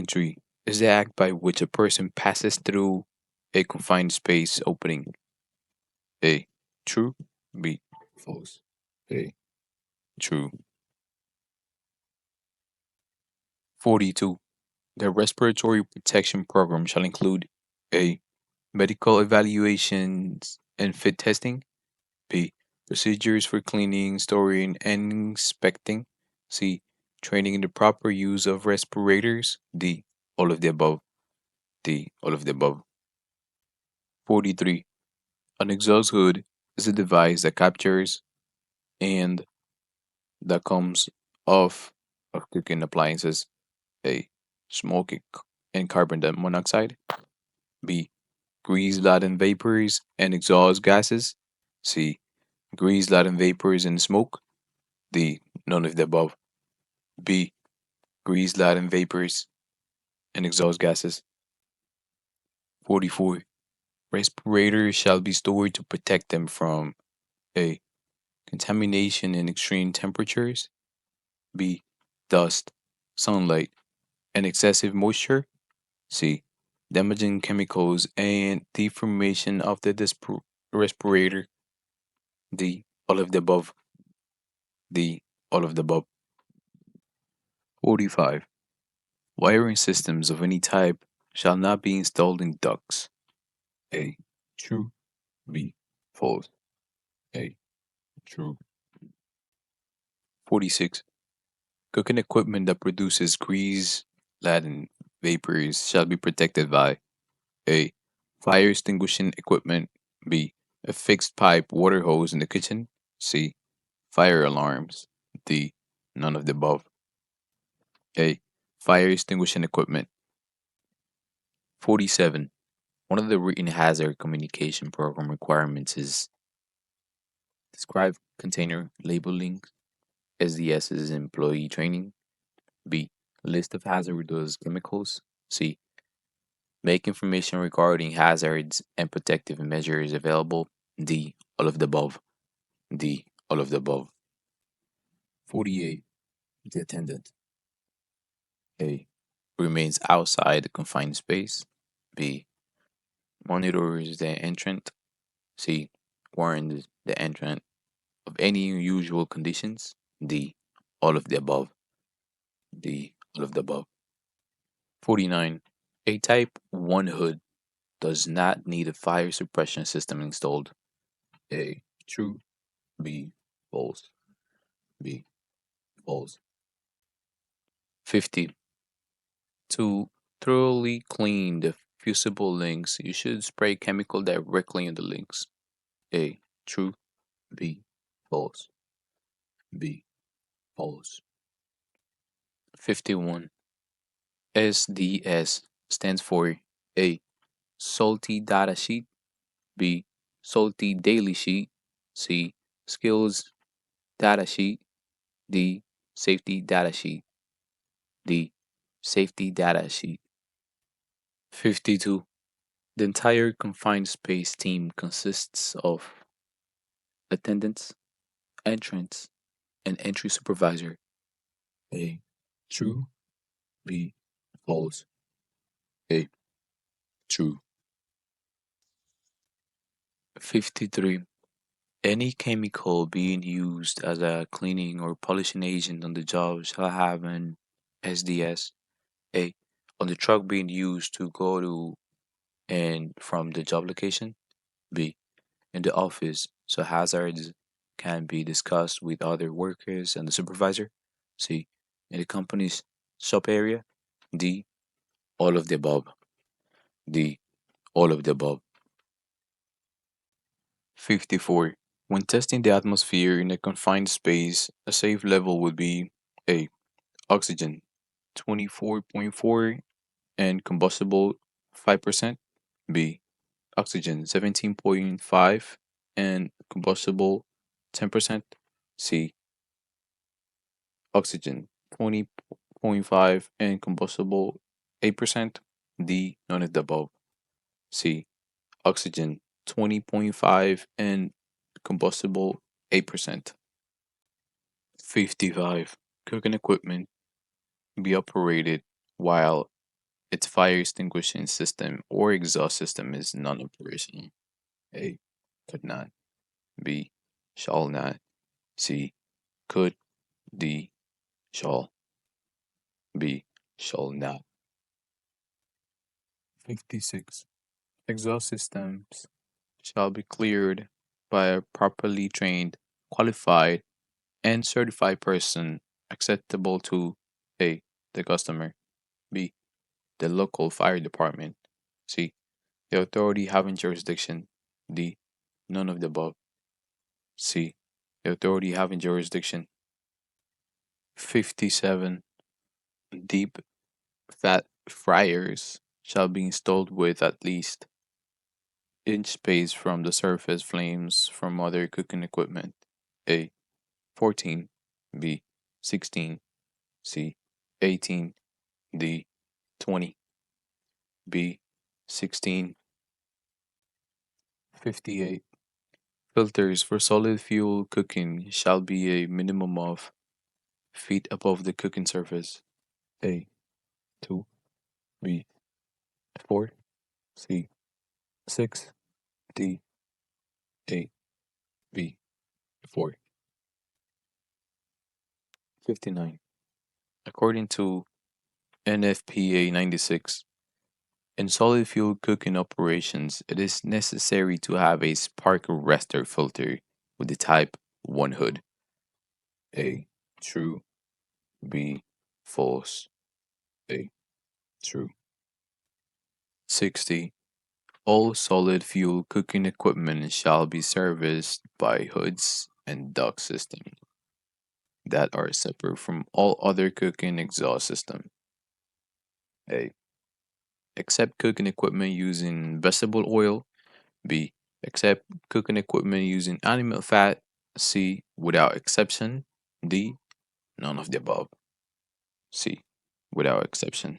entry is the act by which a person passes through a confined space opening. A. True. B. False. A. True. 42. The respiratory protection program shall include A. Medical evaluations and fit testing. B. Procedures for cleaning, storing, and inspecting. C. Training in the proper use of respirators. D. All of the above. D. All of the above. 43. An exhaust hood is a device that captures and that comes off of cooking appliances. A. Smoke and carbon monoxide. B. Grease laden vapors and exhaust gases. C. Grease laden vapors and smoke. D. None of the above. B. Grease laden vapors and exhaust gases. 44. Respirators shall be stored to protect them from A. Contamination in extreme temperatures. B. Dust, sunlight, and excessive moisture. C. Damaging chemicals and deformation of the respirator. D. All of the above. D. All of the above. 45. Wiring systems of any type shall not be installed in ducts. A. True. B. False. A. True. 46. Cooking equipment that produces grease laden vapors shall be protected by A. Fire extinguishing equipment. B. A fixed pipe water hose in the kitchen. C. Fire alarms. D. None of the above. A. Fire extinguishing equipment. 47. One of the written hazard communication program requirements is describe container labeling, SDS's employee training. B. List of hazardous chemicals. C. Make information regarding hazards and protective measures available. D. All of the above. D. All of the above. 48. The attendant. A. Remains outside the confined space. B. Monitors the entrant. C. Warns the entrant of any unusual conditions. D. All of the above. D. All of the above. 49. A Type 1 hood does not need a fire suppression system installed. A. True. B. False. B. False. 50. To thoroughly clean the fusible links, you should spray chemical directly on the links. A. True. B. False. B. False. 51. SDS stands for A. Salty data sheet. B. Salty daily sheet. C. Skills data sheet. D. Safety data sheet. D. Safety data sheet. 52. The entire confined space team consists of attendants, entrance, and entry supervisor. A. True. B. False. A. True. 53. Any chemical being used as a cleaning or polishing agent on the job shall have an SDS. A. On the truck being used to go to and from the job location. B. In the office, so hazards can be discussed with other workers and the supervisor. C. In the company's shop area. D. All of the above. D. All of the above. 54. When testing the atmosphere in a confined space, a safe level would be A. Oxygen 24.4 and combustible 5%. B. Oxygen 17.5 and combustible 10%. C. Oxygen 20.5 and combustible 8%. D. None of the above. C. Oxygen 20.5 and combustible 8%. 55. Cooking equipment be operated while its fire extinguishing system or exhaust system is non-operational. A. Could not. B. Shall not. C. Could. D. Shall. B. Shall not. 56. Exhaust systems shall be cleared by a properly trained, qualified, and certified person acceptable to A. The customer. B. The local fire department. C. The authority having jurisdiction. D. None of the above. C. The authority having jurisdiction. 57. Deep fat fryers shall be installed with at least inch space from the surface flames from other cooking equipment. A. 14. B. 16. C. 18. D. 20. B. 16. 58. Filters for solid fuel cooking shall be a minimum of feet above the cooking surface. A. 2. B. 4. C. 6. D. 8. B. 4. 59. According to NFPA 96, in solid fuel cooking operations, it is necessary to have a spark arrestor filter with the type 1 hood. A. True. B. False. A. True. 60. All solid fuel cooking equipment shall be serviced by hoods and duct systems that are separate from all other cooking exhaust systems. A. Except cooking equipment using vegetable oil. B. Except cooking equipment using animal fat. C. Without exception. D. None of the above. C. Without exception.